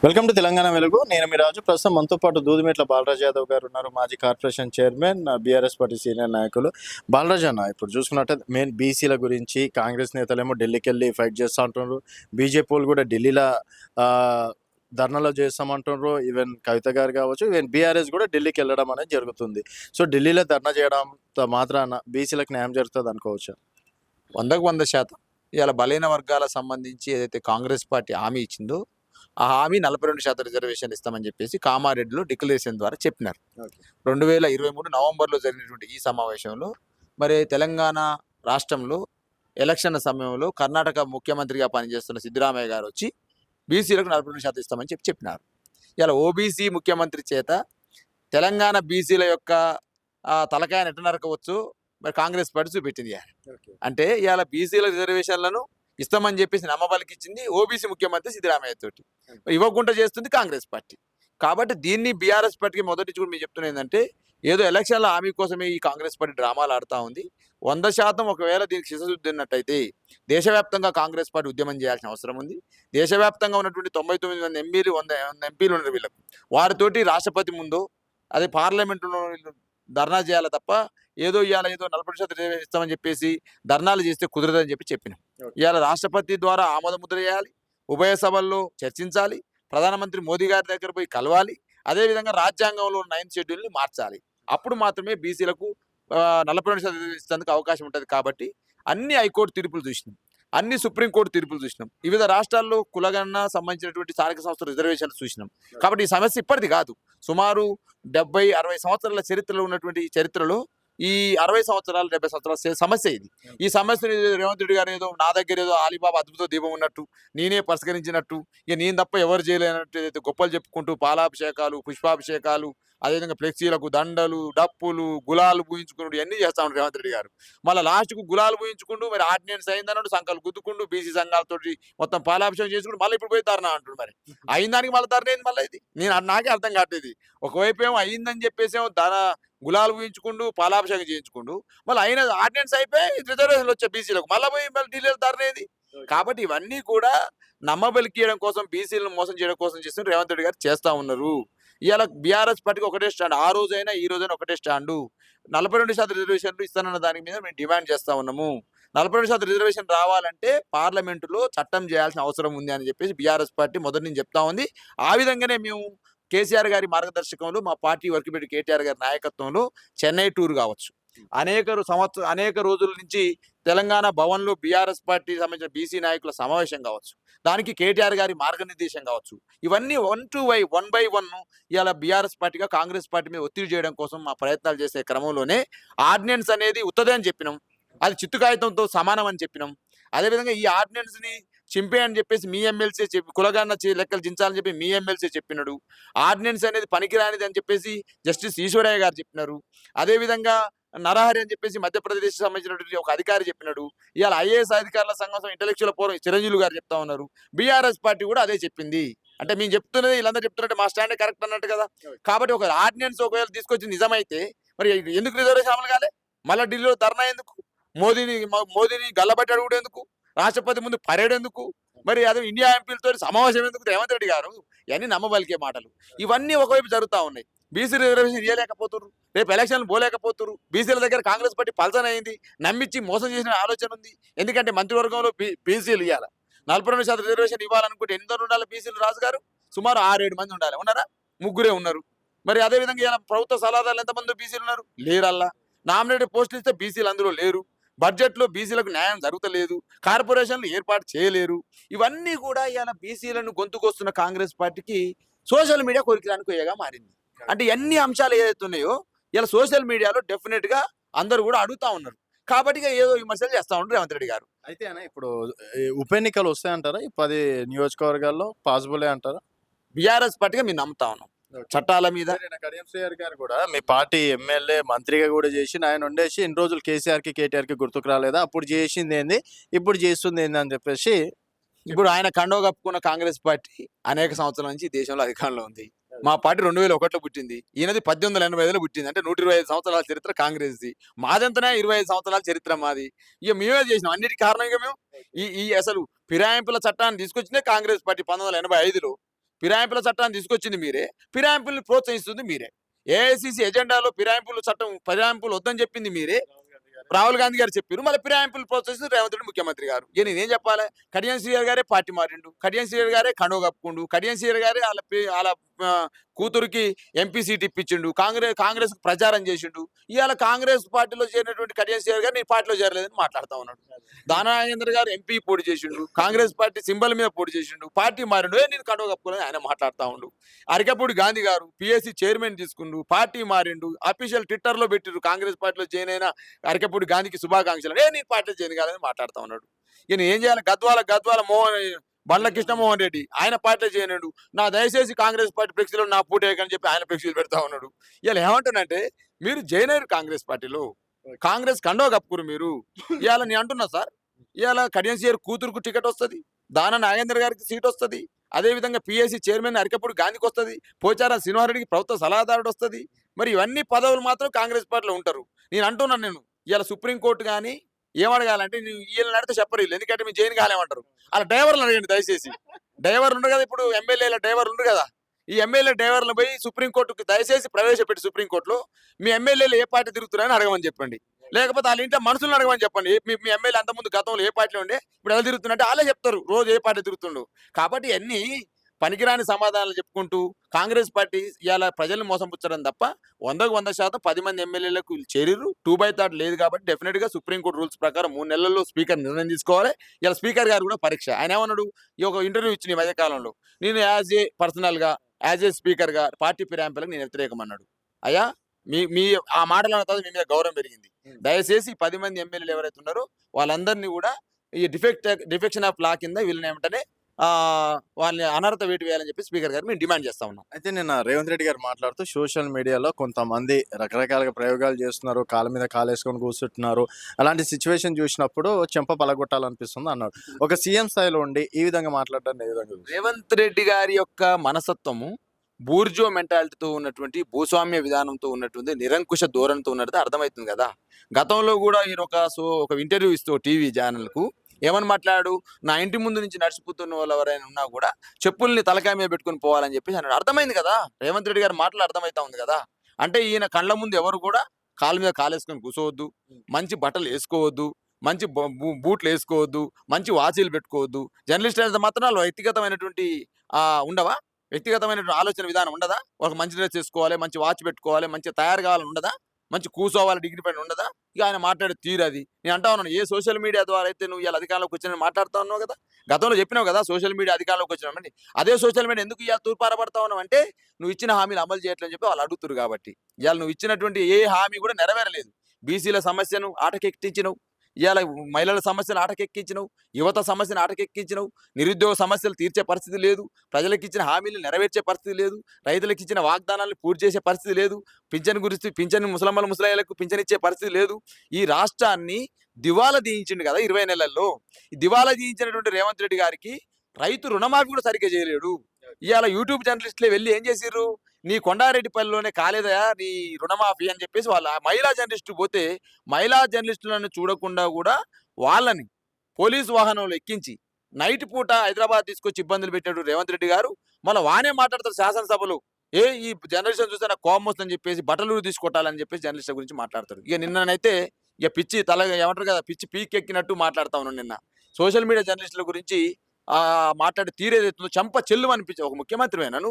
Welcome to Telangana వెలుగు. నేను మీ రాజు. ప్రస్తుతం మనతో పాటు దూదిమెట్ల బాలరాజ్ యాదవ్ గారు ఉన్నారు, మాజీ corporation chairman, BRS party senior నాయకులు. బాలరాజ్ అన్న, ఇప్పుడు చూసుకున్నట్టే మెయిన్ బీసీల గురించి కాంగ్రెస్ నేతలేమో ఢిల్లీకి వెళ్ళి ఫైట్ చేస్తూ ఉంటున్నారు. బీజేపీ వాళ్ళు కూడా ఢిల్లీలో ధర్నాలో చేస్తామంటున్నారు. ఈవెన్ కవిత గారు కావచ్చు, ఈవెన్ బీఆర్ఎస్ కూడా ఢిల్లీకి వెళ్ళడం అనేది జరుగుతుంది. సో ఢిల్లీలో ధర్నా చేయడంతో మాత్రాన బీసీలకు న్యాయం జరుగుతుంది అనుకోవచ్చు. 100% ఇవాళ బలైన వర్గాలకు సంబంధించి ఏదైతే కాంగ్రెస్ పార్టీ హామీ ఇచ్చిందో ఆ హామీ 42% రిజర్వేషన్ ఇస్తామని చెప్పేసి కామారెడ్డిలో డిక్లరేషన్ ద్వారా చెప్పినారు. 2023 నవంబర్లో జరిగినటువంటి ఈ సమావేశంలో మరి తెలంగాణ రాష్ట్రంలో ఎలక్షన్ సమయంలో కర్ణాటక ముఖ్యమంత్రిగా పనిచేస్తున్న సిద్ధరామయ్య గారు వచ్చి బీసీలకు 42% ఇస్తామని చెప్పినారు. ఇలా ఓబీసీ ముఖ్యమంత్రి చేత తెలంగాణ బీసీల యొక్క తలకాయను ఎట్ట నరకవచ్చు మరి కాంగ్రెస్ పార్టీ చూపెట్టింది. అంటే ఇవాళ బీసీల రిజర్వేషన్లను ఇస్తామని చెప్పేసి నమ్మబలికిచ్చింది ఓబీసీ ముఖ్యమంత్రి సిద్ధరామయ్య తోటి, ఇవ్వకుండా చేస్తుంది కాంగ్రెస్ పార్టీ. కాబట్టి దీన్ని బీఆర్ఎస్ పార్టీకి మొదటి కూడా మీరు చెప్తున్నా ఏంటంటే ఏదో ఎలక్షన్ల హామీ కోసమే ఈ కాంగ్రెస్ పార్టీ డ్రామాలు ఆడుతూ ఉంది. 100% ఒకవేళ దీనికి శిశుద్ధి ఉన్నట్టయితే దేశవ్యాప్తంగా కాంగ్రెస్ పార్టీ ఉద్యమం చేయాల్సిన అవసరం ఉంది. దేశవ్యాప్తంగా ఉన్నటువంటి 99 మంది ఎంపీలు 100 ఎంపీలు ఉన్నారు వీళ్ళకు. వారితోటి రాష్ట్రపతి ముందు అదే పార్లమెంటులో ధర్నా చేయాలి తప్ప ఏదో ఇవాళ ఏదో 40% రిజర్వేషన్ ఇస్తామని చెప్పేసి ధర్నాలు చేస్తే కుదరదని చెప్పినాం. ఇవాళ రాష్ట్రపతి ద్వారా ఆమోద ముద్ర చేయాలి, ఉభయ సభల్లో చర్చించాలి, ప్రధానమంత్రి మోదీ గారి దగ్గర పోయి కలవాలి, అదేవిధంగా రాజ్యాంగంలో 9th షెడ్యూల్ని మార్చాలి. అప్పుడు మాత్రమే బీసీలకు 42% ఇస్తేందుకు అవకాశం ఉంటుంది. కాబట్టి అన్ని హైకోర్టు తీర్పులు చూసినాం, అన్ని సుప్రీంకోర్టు తీర్పులు చూసినాం, వివిధ రాష్ట్రాల్లో కులగణన సంబంధించినటువంటి స్థానిక సంస్థల రిజర్వేషన్లు చూసినాం. కాబట్టి ఈ సమస్య ఇప్పటిది కాదు, సుమారు 70-60 సంవత్సరాల చరిత్రలో ఉన్నటువంటి ఈ చరిత్రలో ఈ 60 సంవత్సరాలు 70 సంవత్సరాల సమస్య ఇది. ఈ సమస్యను రేవంత్ రెడ్డి గారు ఏదో నా దగ్గర ఏదో ఆలీబాబా అద్భుత దీపం ఉన్నట్టు, నేనే పరిష్కరించినట్టు, ఇక నేను తప్ప ఎవరు చేయలేనట్టు గొప్పలు చెప్పుకుంటూ పాలాభిషేకాలు, పుష్పాభిషేకాలు, అదేవిధంగా ఫ్లెక్సీలకు దండలు, డప్పులు, గులాలు పూయించుకుంటూ ఇవన్నీ చేస్తా ఉంటారు రేవంత్ రెడ్డి గారు. మళ్ళీ లాస్ట్కు గులాలు పూయించుకుంటూ మరి ఆర్డినెన్స్ అయిందన్నాడు, సంఘాలు గుద్దుకుంటూ బీసీ సంఘాలతోటి మొత్తం పాలాభిషేకం చేసుకుంటూ మళ్ళీ ఇప్పుడు పోయి ధర్నా అంటాడు. మరి అయిన దానికి మళ్ళీ ధర్నా అయింది. మళ్ళీ ఇది నాకే అర్థం కావట్లేదు. ఒకవైపు ఏమో అయిందని చెప్పేసి ఏమో గులాలు పూయించుకుంటూ పాలాభిషేకం చేయించుకుంటూ మళ్ళీ అయిన ఆర్డినెన్స్ అయిపోయి రిజర్వేషన్లు వచ్చే బీసీలకు మళ్ళీ పోయి మళ్ళీ ఢిల్లీలో ధర్నేది. కాబట్టి ఇవన్నీ కూడా నమ్మబలికియడం కోసం, బీసీలను మోసం చేయడం కోసం చేస్తున్న రేవంత్ రెడ్డి గారు చేస్తా ఉన్నారు. ఇవాళ బీఆర్ఎస్ పార్టీకి ఒకటే స్టాండ్, ఆ రోజైనా ఈ రోజైనా ఒకటే స్టాండు. 42% రిజర్వేషన్లు ఇస్తానన్న దాని మీద మేము డిమాండ్ చేస్తా ఉన్నాము. 42% రిజర్వేషన్ రావాలంటే పార్లమెంటులో చట్టం చేయాల్సిన అవసరం ఉంది అని చెప్పేసి బీఆర్ఎస్ పార్టీ మొదటి నుంచి చెప్తా ఉంది. ఆ విధంగానే మేము కేసీఆర్ గారి మార్గదర్శకంలో, మా పార్టీ వర్కిబెట్టి కేటీఆర్ గారి నాయకత్వంలో చెన్నై టూర్ కావచ్చు, అనేక రోజుల నుంచి తెలంగాణ భవన్లో బీఆర్ఎస్ పార్టీ సంబంధించిన బీసీ నాయకుల సమావేశం కావచ్చు, దానికి కేటీఆర్ గారి మార్గనిర్దేశం కావచ్చు, ఇవన్నీ 1 by 1 ఇవాళ బీఆర్ఎస్ పార్టీగా కాంగ్రెస్ పార్టీ మీద ఒత్తిడి చేయడం కోసం మా ప్రయత్నాలు చేసే క్రమంలోనే ఆర్డినెన్స్ అనేది ఉత్తదే అని చెప్పినాం, అది చిత్తు కాగితంతో సమానం అని చెప్పినాం. అదేవిధంగా ఈ ఆర్డినెన్స్ని చింపే అని చెప్పేసి మీ ఎమ్మెల్సీ చెప్పి కులగాన్న లెక్కలు దించాలని చెప్పి మీ ఎమ్మెల్సీ చెప్పినాడు. ఆర్డినెన్స్ అనేది పనికిరానిది అని చెప్పేసి జస్టిస్ ఈశ్వరయ్య గారు చెప్పినారు. అదేవిధంగా నరహరి అని చెప్పేసి మధ్యప్రదేశ్ సంబంధించినటువంటి ఒక అధికారి చెప్పినాడు. ఇవాళ ఐఏఎస్ అధికారుల సంఘం ఇంటలెక్చువల్ ఫోరం చిరంజీవి గారు చెప్తా ఉన్నారు. బీఆర్ఎస్ పార్టీ కూడా అదే చెప్పింది. అంటే మేము చెప్తున్నది వీళ్ళందరూ చెప్తున్నట్టు మా స్టాండే కరెక్ట్ అన్నట్టు కదా. కాబట్టి ఒక ఆర్డినెన్స్ ఒకవేళ తీసుకొచ్చి నిజమైతే మరి ఎందుకు రిజర్వేషన్ అమలు కాలే? మళ్ళీ ఢిల్లీలో ధర్నా ఎందుకు? మోదీని గల్లబట్టాడు కూడా ఎందుకు? రాష్ట్రపతి ముందు పరేడ్ ఎందుకు? మరి అదే ఇండియా ఎంపీలతో సమావేశం ఎందుకు? రేవంత్ రెడ్డి గారు ఇవన్నీ నమ్మబలికే మాటలు. ఇవన్నీ ఒకవైపు జరుగుతూ ఉన్నాయి. బీసీ రిజర్వేషన్ ఇవ్వలేకపోతున్నారు, రేపు ఎలక్షన్లు పోలేకపోతున్నారు. బీసీల దగ్గర కాంగ్రెస్ పార్టీ పల్సన్ అయింది, నమ్మించి మోసం చేసిన ఆలోచన ఉంది. ఎందుకంటే మంత్రివర్గంలో బీసీలు ఇవ్వాలి, 42% రిజర్వేషన్ ఇవ్వాలనుకుంటే ఎందరు ఉండాలి బీసీలు? రాజు గారు సుమారు 6-7 మంది ఉండాలి. ఉన్నారా? ముగ్గురే ఉన్నారు. మరి అదేవిధంగా ఇలా ప్రభుత్వ సలహాదారులు ఎంతమంది బీసీలు ఉన్నారు? లేరల్లా. నామినేటెడ్ పోస్టులు ఇస్తే బీసీలు అందులో లేరు. బడ్జెట్లో బీసీలకు న్యాయం జరుగుతలేదు, కార్పొరేషన్లు ఏర్పాటు చేయలేరు. ఇవన్నీ కూడా ఇవాళ బీసీలను గొంతుకొస్తున్న కాంగ్రెస్ పార్టీకి సోషల్ మీడియా కొరికడానికి మారింది. అంటే ఎన్ని అంశాలు ఏదైతే ఉన్నాయో ఇలా సోషల్ మీడియాలో డెఫినెట్గా అందరూ కూడా అడుగుతా ఉన్నారు. కాబట్టి ఏదో విమర్శలు చేస్తా ఉన్నారు రేవంత్ రెడ్డి గారు. అయితే ఇప్పుడు ఉప ఎన్నికలు వస్తాయంటారా? ఈ 10 నియోజకవర్గాల్లో పాసిబులే అంటారా? బీఆర్ఎస్ పార్టీగా మేము నమ్ముతా ఉన్నాం చట్టాల మీద. కడియం శ్రీహరి గారు కూడా మీ పార్టీ ఎమ్మెల్యే మంత్రిగా కూడా చేసి ఆయన ఉండేసి ఇన్ని రోజులు కేటీఆర్కి గుర్తుకు రాలేదా? అప్పుడు చేసింది ఏంది, ఇప్పుడు చేస్తుంది ఏంది అని చెప్పేసి. ఇప్పుడు ఆయన కండో కప్పుకున్న కాంగ్రెస్ పార్టీ అనేక సంవత్సరాల నుంచి దేశంలో అధికారంలో ఉంది. మా పార్టీ 2001లో పుట్టింది, ఈయనది 1885లో పుట్టింది. అంటే 125 సంవత్సరాల చరిత్ర కాంగ్రెస్ది. మాదంతనే 25 సంవత్సరాల చరిత్ర మాది. ఇక మేమే చేసినాం అన్నిటి కారణం. ఇక మేము ఈ అసలు ఫిరాయింపుల చట్టాన్ని తీసుకొచ్చినే కాంగ్రెస్ పార్టీ 1985లో. ఫిరాయింపుల చట్టాన్ని తీసుకొచ్చింది మీరే, ఫిరాయింపుల్ని ప్రోత్సహిస్తుంది మీరే. ఏఐసిసి ఎజెండాలో ఫిరాయింపులు వద్దని చెప్పింది మీరే, రాహుల్ గాంధీ గారు చెప్పారు. మళ్ళీ ఫిరాయింపులు ప్రోత్సహిస్తుంది రేవంత్ రెడ్డి ముఖ్యమంత్రి గారు. ఇక నేనేం చెప్పాలి? కడియం శ్రీహరి గారే పార్టీ మారిండు, కడియం శ్రీహరి గారే కండువ కప్పుకుండు, కడియం శ్రీహరి గారే వాళ్ళ కూతురికి ఎంపీ సీట్ ఇప్పించిండు, కాంగ్రెస్ ప్రచారం చేసిండు. ఇవాళ కాంగ్రెస్ పార్టీలో చేరినటువంటి కడియం శ్రీహరి గారు నేను పార్టీలో చేరలేదని మాట్లాడుతా ఉన్నాడు. దానాయేంద్ర గారు ఎంపీ పోటీ చేసిండు, కాంగ్రెస్ పార్టీ సింబల్ మీద పోటీ చేసిండు, పార్టీ మారిండు, నేను కండువ కప్పుకోలేని ఆయన మాట్లాడుతా ఉండు. అరికపూడి గాంధీ గారు పిఎస్సి చైర్మన్ తీసుకుండు, పార్టీ మారిండు, అఫీషియల్ ట్విట్టర్ లో పెట్టిండు కాంగ్రెస్ పార్టీలో జాయిన్ అయిన అరికపూడి గాంధీకి శుభాకాంక్షలు, నేను పార్టీలో జాయిన్ కాలేదని మాట్లాడుతా ఉన్నాడు. ఈయన ఏం చేయాలి? గద్వాల బండ్ల కృష్ణమోహన్ రెడ్డి ఆయన పార్టీలో చేయనాడు, దయచేసి కాంగ్రెస్ పార్టీ ఫ్లెక్సీలో నా పూట వేయకని చెప్పి ఆయన ఫ్లెక్సీలు పెడతా ఉన్నాడు. ఇలా ఏమంటున్నంటే మీరు జాయిన్ అయ్యారు కాంగ్రెస్ పార్టీలో, కాంగ్రెస్ కండో కప్పుకురు మీరు. ఇవాళ నేను అంటున్నా సార్, ఇవాళ కడియం శ్రీహరి కూతురుకు టికెట్ వస్తుంది, దాన నాగేంద్ర గారికి సీట్ వస్తుంది, అదేవిధంగా పిఎస్సి చైర్మన్ అరికపూడి గాంధీకి వస్తుంది, పోచారం శ్రీనివాసరెడ్డికి ప్రభుత్వ సలహాదారుడు వస్తుంది. మరి ఇవన్నీ పదవులు మాత్రం కాంగ్రెస్ పార్టీలో ఉంటారు. నేను అంటున్నాను, నేను ఇవాళ సుప్రీంకోర్టు కానీ ఏమడగాలంటే వీళ్ళు నడితే చెప్పరు, ఎందుకంటే మేము జైన్ కాలేమంటారు. అలా డ్రైవర్లు అడగండి దయచేసి. డ్రైవర్లు ఉండరు కదా, ఇప్పుడు ఎమ్మెల్యేల డ్రైవర్లు ఉండరు కదా, ఈ ఎమ్మెల్యే డ్రైవర్లు పోయి సుప్రీంకోర్టుకు దయచేసి ప్రవేశపెట్టి సుప్రీంకోర్టులో మీ ఎమ్మెల్యేలు ఏ పార్టీ తిరుగుతున్నారని అడగమని చెప్పండి. లేకపోతే వాళ్ళ ఇంట్లో మనుషులను అడగమని చెప్పండి. మీ ఎమ్మెల్యే అంతకుముందు గతంలో ఏ పార్టీలో ఉండే, ఇప్పుడు ఎలా తిరుగుతున్నట్టే వాళ్ళే చెప్తారు రోజు ఏ పార్టీ తిరుగుతుండు. కాబట్టి అన్ని పనికిరాని సమాధానాలు చెప్పుకుంటూ కాంగ్రెస్ పార్టీ ఇవాళ ప్రజల్ని మోసం పుచ్చడం తప్ప 100% 10 మంది ఎమ్మెల్యేలకు చేరిరు. 2/3 లేదు కాబట్టి డెఫినెట్ గా సుప్రీంకోర్టు రూల్స్ ప్రకారం 3 నెలల్లో స్పీకర్ నిర్ణయం తీసుకోవాలి. ఇలా స్పీకర్ గారు కూడా పరీక్ష. ఆయన ఏమన్నాడు? ఈ ఒక ఇంటర్వ్యూ ఇచ్చిన ఈ మధ్యకాలంలో, నేను యాజ్ ఏ స్పీకర్ గా పార్టీ ఫిరాయింపులకు నేను వ్యతిరేకం అన్నాడు. అయ్యా మీ ఆ మాటలు అన్న తర్వాత మీ మీద గౌరవం పెరిగింది. దయచేసి 10 మంది ఎమ్మెల్యేలు ఎవరైతే ఉన్నారో వాళ్ళందరినీ కూడా ఈ డిఫెక్షన్ ఆఫ్ లా కింద వీళ్ళని ఏమంటనే వాళ్ళని అనర్హత వేటు వేయాలని చెప్పి స్పీకర్ గారు మేము డిమాండ్ చేస్తా ఉన్నాం. అయితే నిన్న రేవంత్ రెడ్డి గారు మాట్లాడుతూ సోషల్ మీడియాలో కొంతమంది రకరకాలుగా ప్రయోగాలు చేస్తున్నారు, కాళ్ళ మీద కాలేసుకొని కూర్చుంటున్నారు, అలాంటి సిచ్యువేషన్ చూసినప్పుడు చెంప పలగొట్టాలనిపిస్తుంది అన్నాడు. ఒక సీఎం స్థాయిలో ఉండి ఈ విధంగా మాట్లాడడానికి ఏ విధంగా చూస్తారు? రేవంత్ రెడ్డి గారి యొక్క మనస్తత్వము బూర్జో మెంటాలిటీతో ఉన్నటువంటి భూస్వామ్య విధానంతో ఉన్నటువంటి నిరంకుశ ధోరణితో ఉన్నది అర్థమవుతుంది కదా. గతంలో కూడా ఈయన ఒక ఇంటర్వ్యూ ఇస్తూ టీవీ ఛానల్కు ఏమని మాట్లాడు, నా ఇంటి ముందు నుంచి నడిచిపోతున్న వాళ్ళు ఎవరైనా ఉన్నా కూడా చెప్పుల్ని తలకాయ మీద పెట్టుకుని పోవాలని చెప్పేసి అన్నాడు. అర్థమైంది కదా, రేవంత్ రెడ్డి గారి మాటలు అర్థమవుతా ఉంది కదా. అంటే ఈయన కళ్ళ ముందు ఎవరు కూడా కాళ్ళ మీద కాలేసుకొని కూర్చోవద్దు, మంచి బట్టలు వేసుకోవద్దు, మంచి బూట్లు వేసుకోవద్దు, మంచి వాచీలు పెట్టుకోవద్దు. జర్నలిస్ట్ అయితే మాత్రం వాళ్ళు వ్యక్తిగతమైనటువంటి ఉండవా, వ్యక్తిగతమైనటువంటి ఆలోచన విధానం ఉండదా? ఒక మంచి డ్రెస్ వేసుకోవాలి, మంచి వాచ్ పెట్టుకోవాలి, మంచి తయారు కావాలని ఉండదా? మంచి కూర్చోవాలి, డిగ్రీ పైన ఉండదా? ఇక ఆయన మాట్లాడే తీరు అది. నేను అంటా ఉన్నాను, ఏ సోషల్ మీడియా ద్వారా అయితే నువ్వు ఇలా అధికారంలోకి వచ్చిన మాట్లాడుతా ఉన్నావు కదా, గతంలో చెప్పినావు కదా సోషల్ మీడియా అధికారంలోకి వచ్చినామండి. అదే సోషల్ మీడియా ఎందుకు ఇవాళ తూర్పారపడతా ఉన్నావు అంటే నువ్వు ఇచ్చిన హామీలు అమలు చేయట్లని చెప్పి వాళ్ళు అడుగుతారు కాబట్టి. ఇవాళ నువ్వు ఇచ్చినటువంటి ఏ హామీ కూడా నెరవేరలేదు. బీసీల సమస్యను ఆటకెక్కించినవు, ఇవాళ మహిళల సమస్యలు ఆటకెక్కించినవు, యువత సమస్యను ఆటకెక్కించినవు, నిరుద్యోగ సమస్యలు తీర్చే పరిస్థితి లేదు, ప్రజలకు ఇచ్చిన హామీలు నెరవేర్చే పరిస్థితి లేదు, రైతులకు ఇచ్చిన వాగ్దానాలను పూర్తి చేసే పరిస్థితి లేదు, పింఛన్ ముసలమ్మలకు పింఛన్ ఇచ్చే పరిస్థితి లేదు. ఈ రాష్ట్రాన్ని దివాలా తీయించిండు కదా 20 నెలల్లో. ఈ దివాలా తీయించినటువంటి రేవంత్ రెడ్డి గారికి రైతు రుణమాఫీ కూడా సరిగ్గా చేయలేడు. ఇవాళ యూట్యూబ్ జర్నలిస్టులే వెళ్ళి ఏం చేసిర్రు, నీ కొండారెడ్డిపల్లిలోనే కాలేదయా నీ రుణమాఫీ అని చెప్పేసి వాళ్ళ మహిళా జర్నలిస్టు పోతే మహిళా జర్నలిస్టులను చూడకుండా కూడా వాళ్ళని పోలీసు వాహనంలో ఎక్కించి నైట్ పూట హైదరాబాద్ తీసుకొచ్చి ఇబ్బందులు పెట్టాడు రేవంత్ రెడ్డి గారు. మళ్ళీ వానే మాట్లాడతారు శాసనసభలో, ఈ జర్నలిస్టులను చూస్తే నాకు కోపం వస్తుందని చెప్పేసి బట్టలు తీసుకొట్టాలని చెప్పేసి జర్నలిస్టుల గురించి మాట్లాడతారు. ఇక నిన్ననైతే ఇక పిచ్చి ఏమంటారు కదా, పిచ్చి పీకెక్కినట్టు మాట్లాడుతా ఉన్నాను. నిన్న సోషల్ మీడియా జర్నలిస్టుల గురించి మాట్లాడే తీరేదైతుందో చంప చెల్లు అనిపించే ఒక ముఖ్యమంత్రివేనాను.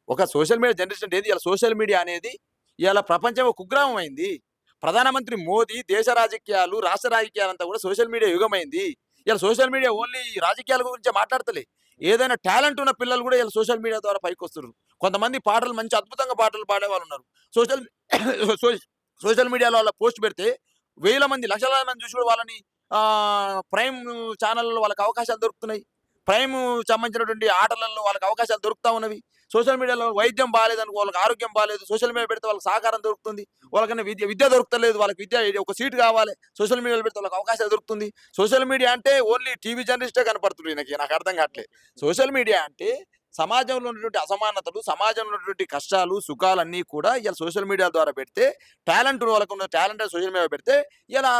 ఒక సోషల్ మీడియా జర్నలిస్ట్ అంటే ఇలా సోషల్ మీడియా అనేది ఇవాళ ప్రపంచం ఒక కుగ్రామం అయింది. ప్రధానమంత్రి మోదీ దేశ రాజకీయాలు, రాష్ట్ర రాజకీయాలు అంతా కూడా సోషల్ మీడియా యుగమైంది. ఇలా సోషల్ మీడియా ఓన్లీ రాజకీయాల గురించి మాట్లాడతలే, ఏదైనా టాలెంట్ ఉన్న పిల్లలు కూడా ఇలా సోషల్ మీడియా ద్వారా పైకి వస్తున్నారు. కొంతమంది పాటలు మంచి అద్భుతంగా పాటలు పాడే వాళ్ళు ఉన్నారు. సోషల్ మీడియాలో వాళ్ళ పోస్ట్ పెడితే వేల మంది, లక్షల మంది చూసి కూడా వాళ్ళని ప్రైమ్ ఛానల్లో వాళ్ళకి అవకాశాలు దొరుకుతున్నాయి. ప్రైమ్ సంబంధించినటువంటి ఆటలలో వాళ్ళకి అవకాశాలు దొరుకుతా ఉన్నవి. సోషల్ మీడియాలో వైద్యం బాగాలేదనుకో, వాళ్ళకి ఆరోగ్యం బాగాలేదు, సోషల్ మీడియా పెడితే వాళ్ళకి సహకారం దొరుకుతుంది. వాళ్ళకన్నా విద్య దొరుకుతలేదు, వాళ్ళకి ఒక సీట్ కావాలి, సోషల్ మీడియాలో పెడితే వాళ్ళకి అవకాశాలు దొరుకుతుంది. సోషల్ మీడియా అంటే ఓన్లీ టీవీ జర్నలిస్టే కనపడుతుంది. నాకు అర్థం కావట్లేదు. సోషల్ మీడియా అంటే సమాజంలో ఉన్నటువంటి అసమానతలు, సమాజంలో ఉన్నటువంటి కష్టాలు, సుఖాలన్నీ కూడా ఇలా సోషల్ మీడియా ద్వారా పెడితే, టాలెంట్ వాళ్ళకు ఉన్న టాలెంట్ సోషల్ మీడియా పెడితే ఇలా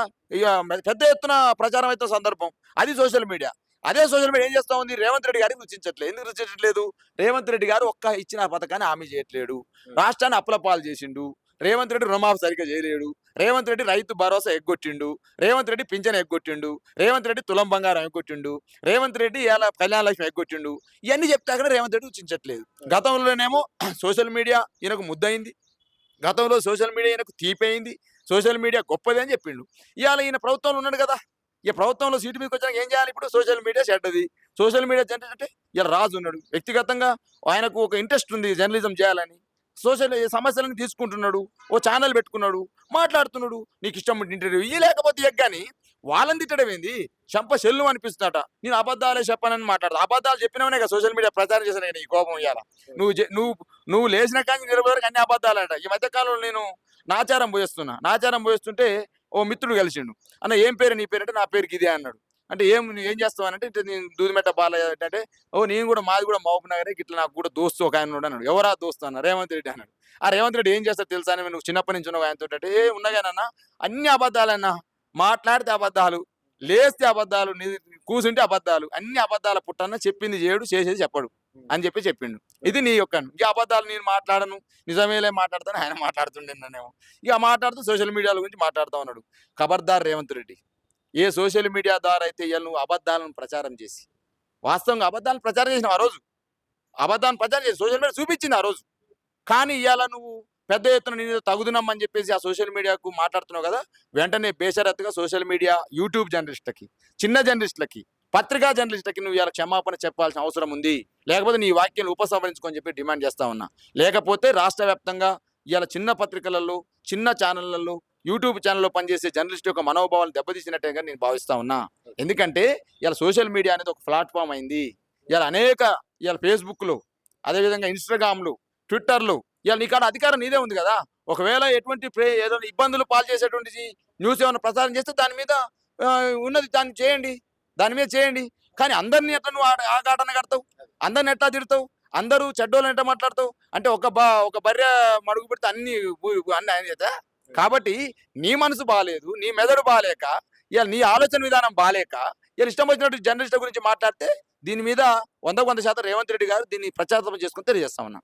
పెద్ద ఎత్తున ప్రచారం అయితే సందర్భం అది సోషల్ మీడియా. అదే సోషల్ మీడియా ఏం చేస్తా ఉంది, రేవంత్ రెడ్డి గారికి రుచించట్లేదు. ఎందుకు రుచించట్లేదు? రేవంత్ రెడ్డి గారు ఒక్క ఇచ్చిన పథకాన్ని హామీ చేయట్లేడు, రాష్ట్రాన్ని అప్పుల పాలు చేసిండు, రేవంత్ రెడ్డి రుణమాఫీ సరిగ్గా చేయలేడు, రేవంత్ రెడ్డి రైతు భరోసా ఎగ్గొట్టిండు, రేవంత్ రెడ్డి పింఛన్ ఎగ్గొట్టిండు, రేవంత్ రెడ్డి తులం బంగారం ఎగ్గొట్టిండు, రేవంత్ రెడ్డి ఇలా కళ్యాణ లక్ష్మి ఎగ్గొట్టిండు. ఇవన్నీ చెప్తా కూడా రేవంత్ రెడ్డి రుచించట్లేదు. గతంలోనేమో సోషల్ మీడియా ఈయనకు ముద్దయింది, గతంలో సోషల్ మీడియా ఈయనకు తీపైంది, సోషల్ మీడియా గొప్పది అని చెప్పిండు. ఇవాళ ఈయన ప్రభుత్వంలో ఉన్నాడు కదా, ఇక ప్రభుత్వంలో సీటు మీదకి వచ్చాక ఏం చేయాలి? ఇప్పుడు సోషల్ మీడియా చెడ్డది, సోషల్ మీడియా జనరేట్ అంటే ఇలా రాజు ఉన్నాడు, వ్యక్తిగతంగా ఆయనకు ఒక ఇంట్రెస్ట్ ఉంది జర్నలిజం చేయాలని, సోషల్ సమస్యలను తీసుకుంటున్నాడు, ఓ ఛానల్ పెట్టుకున్నాడు, మాట్లాడుతున్నాడు, నీకు ఇష్టం ఇంటర్వ్యూ ఇయ్యి, లేకపోతే ఎగ్గాని వాళ్ళని తిట్టడం ఏంది, చంప చెల్లు అనిపిస్తుందట. నేను అబద్ధాలే చెప్పానని మాట్లాడతా, అబద్ధాలు చెప్పినవనే కదా సోషల్ మీడియా ప్రచారం చేసిన ఈ కోపం ఇవ్వాల. నువ్వు లేచిన కానీ నిలబడి వరకు అన్ని అబద్ధాలంట. ఈ మధ్యకాలంలో నేను నాచారం పోయేస్తుంటే ఓ మిత్రుడు కలిసిండు, అన్న ఏం పేరు నీ పేరు అంటే నా పేరుకి ఇదే అన్నాడు. అంటే ఏం చేస్తావు అంటే నేను దూదిమెట్ట బాలయ్య అంటే, ఓ నేను కూడా మాది కూడా మహబూబ్ నగరే, ఇట్లా నాకు కూడా దోస్తు ఒక ఆయన ఉన్నాడు అన్నాడు. ఎవరా దోస్తు అన్న? రేవంత్ రెడ్డి అన్నాడు. ఆ రేవంత్ రెడ్డి ఏం చేస్తాడు తెలుసా అని, నువ్వు చిన్నప్పటి నుంచి ఉన్నావు ఆయనతో అంటే, ఉన్నగానన్నా అన్ని అబద్ధాలన్నా, మాట్లాడితే అబద్ధాలు, లేస్తే అబద్ధాలు, కూర్చుంటే అబద్ధాలు, అన్ని అబద్ధాల పుట్టన్న, చెప్పింది చేయడు చేసేది చెప్పడు అని చెప్పిండు. ఇది నీ యొక్క ఇక అబద్ధాలు నేను మాట్లాడను, నిజమేలే మాట్లాడతాను ఆయన మాట్లాడుతుండేనేమో. ఇక మాట్లాడుతూ సోషల్ మీడియాల గురించి మాట్లాడుతూ ఉన్నాడు. ఖబర్దార్ రేవంత్ రెడ్డి, ఏ సోషల్ మీడియా ద్వారా అయితే ఇవాళ నువ్వు అబద్ధాలను ప్రచారం చేసి, వాస్తవంగా అబద్ధాలను ప్రచారం చేసినావు ఆ రోజు, అబద్ధాన్ని ప్రచారం చేసి సోషల్ మీడియా చూపించింది ఆ రోజు, కానీ ఇవాళ నువ్వు పెద్ద ఎత్తున నేను తగుదునమ్మని చెప్పేసి ఆ సోషల్ మీడియాకు మాట్లాడుతున్నావు కదా, వెంటనే బేషరత్తుగా సోషల్ మీడియా యూట్యూబ్ జర్నలిస్టులకి, చిన్న జర్నలిస్టులకి, పత్రికా జర్నలిస్టులకి నువ్వు ఇలా క్షమాపణ చెప్పాల్సిన అవసరం ఉంది, లేకపోతే నీ వాక్యాన్ని ఉపసంహరించుకొని చెప్పి డిమాండ్ చేస్తా ఉన్నా. లేకపోతే రాష్ట్ర వ్యాప్తంగా ఇవాళ చిన్న పత్రికలలో, చిన్న ఛానళ్లలో, యూట్యూబ్ ఛానల్లో పనిచేసే జర్నలిస్ట్ యొక్క మనోభావాలు దెబ్బతీసినట్టుగా నేను భావిస్తా ఉన్నా. ఎందుకంటే ఇలా సోషల్ మీడియా అనేది ఒక ప్లాట్ఫామ్ అయింది. ఇలా ఇవాళ ఫేస్బుక్లో, అదేవిధంగా ఇన్స్టాగ్రామ్లు, ట్విట్టర్లు, ఇవాళ నీకాడ అధికారం నీదే ఉంది కదా. ఒకవేళ ఎటువంటి ఏదైనా ఇబ్బందులు పాలు చేసేటువంటి న్యూస్ ఏమైనా ప్రచారం చేస్తే దాని మీద ఉన్నది దాని మీద చేయండి. కానీ అందరినీ ఎట్లా నువ్వు ఆటన కడతావు, అందరిని ఎట్లా తిడతావు, అందరూ చెడ్డోళ్ళని ఎట్లా మాట్లాడతావు అంటే, ఒక బర్రె మడుగు పెడితే అన్ని ఆయన చేత. కాబట్టి నీ మనసు బాగాలేదు, నీ మెదడు బాగాలేక, ఇవాళ నీ ఆలోచన విధానం బాగాలేక ఇలా ఇష్టం వచ్చినట్టు జర్నలిస్టుల గురించి మాట్లాడితే, దీని మీద 100% రేవంత్ రెడ్డి గారు దీన్ని ప్రచారం చేసుకుని తెలియజేస్తా ఉన్నా.